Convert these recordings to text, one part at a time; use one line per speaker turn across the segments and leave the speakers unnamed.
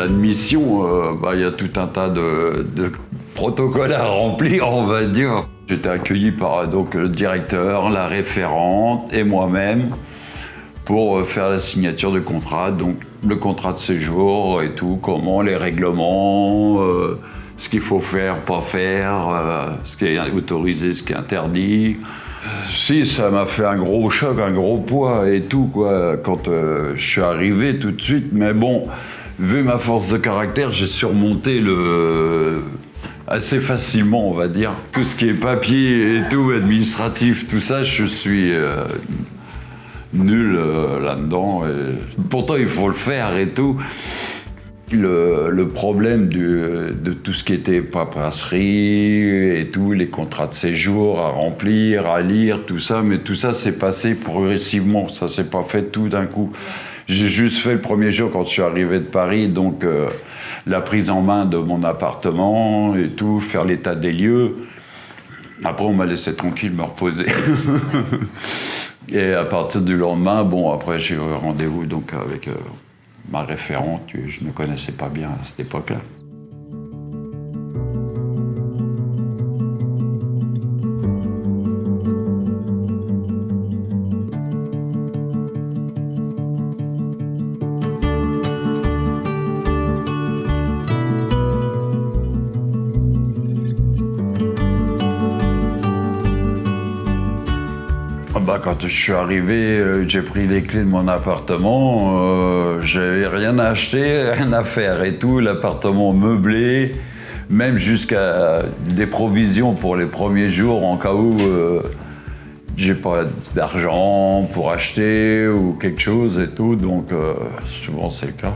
l'admission, il y a tout un tas de protocoles à remplir, on va dire. J'étais accueilli par donc, le directeur, la référente et moi-même pour faire la signature de contrat. Donc le contrat de séjour et tout, comment, les règlements, ce qu'il faut faire, pas faire, ce qui est autorisé, ce qui est interdit. Si, ça m'a fait un gros choc, un gros poids et tout, quoi, quand je suis arrivé tout de suite. Mais bon, vu ma force de caractère, j'ai surmonté assez facilement, on va dire. Tout ce qui est papier et tout, administratif, tout ça, je suis nul là-dedans. Pourtant, il faut le faire et tout. Le problème de tout ce qui était paperasserie et tout, les contrats de séjour à remplir, à lire, tout ça, mais tout ça s'est passé progressivement, ça s'est pas fait tout d'un coup. J'ai juste fait le premier jour quand je suis arrivé de Paris, donc la prise en main de mon appartement et tout, faire l'état des lieux. Après, on m'a laissé tranquille me reposer. Et à partir du lendemain, bon, après j'ai eu rendez-vous donc avec ma référente, je ne connaissais pas bien à cette époque-là. Quand je suis arrivé, j'ai pris les clés de mon appartement, j'avais rien à acheter, rien à faire et tout, l'appartement meublé, même jusqu'à des provisions pour les premiers jours en cas où j'ai pas d'argent pour acheter ou quelque chose et tout, donc souvent c'est le cas.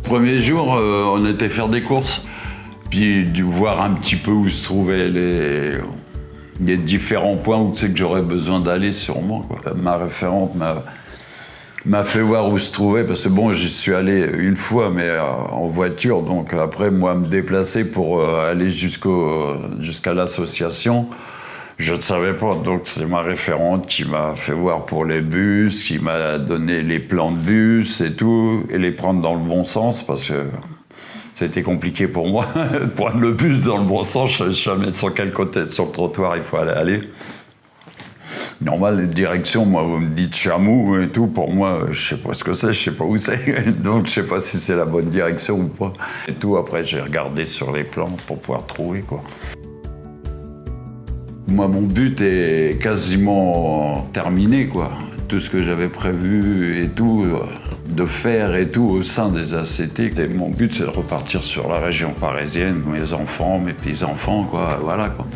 Premier jour, on était faire des courses, puis voir un petit peu où se trouvaient les différents points où c'est que j'aurais besoin d'aller sûrement, quoi. Ma référente m'a fait voir où se trouvait, parce que bon, j'y suis allé une fois, mais en voiture, donc après, moi, me déplacer pour aller jusqu'à l'association, je ne savais pas, donc c'est ma référente qui m'a fait voir pour les bus, qui m'a donné les plans de bus et tout, et les prendre dans le bon sens, parce que c'était compliqué pour moi de prendre le bus dans le bon sens, je ne savais jamais sur quel côté, sur le trottoir il faut aller. Normal, les directions, moi, vous me dites Chamou et tout, pour moi, je sais pas ce que c'est, je sais pas où c'est, donc je sais pas si c'est la bonne direction ou pas. Et tout, après, j'ai regardé sur les plans pour pouvoir trouver, quoi. Moi, mon but est quasiment terminé, quoi. Tout ce que j'avais prévu et tout, de faire et tout au sein des ACT. Et mon but, c'est de repartir sur la région parisienne, mes enfants, mes petits-enfants, quoi, voilà, quoi.